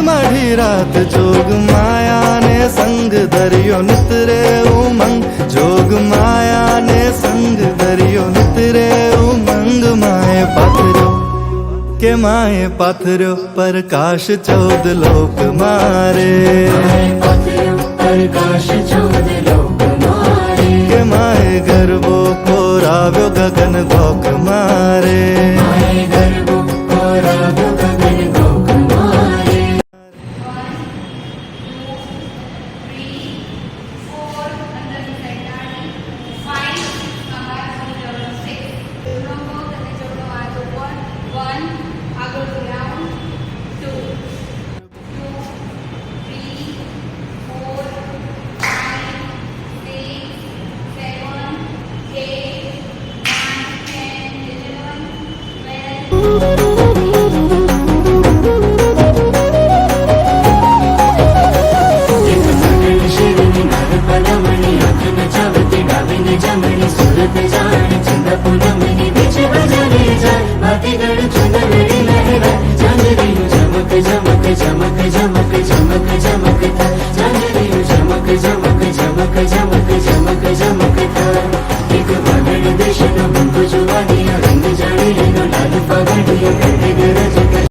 माढ़ी रात जोग माया ने संग दरियो नितरे उमंग जोग माया ने संग दरियो नितरे उमंग माए पाथर्यो के माए पाथर्यो प्रकाश 14 लोक मारे प्रकाश 14 लोक मारे के माए गरबो कोराव्यो गगन घोक मारे माए गरबो कोराव्यो गगन घोक मारे 1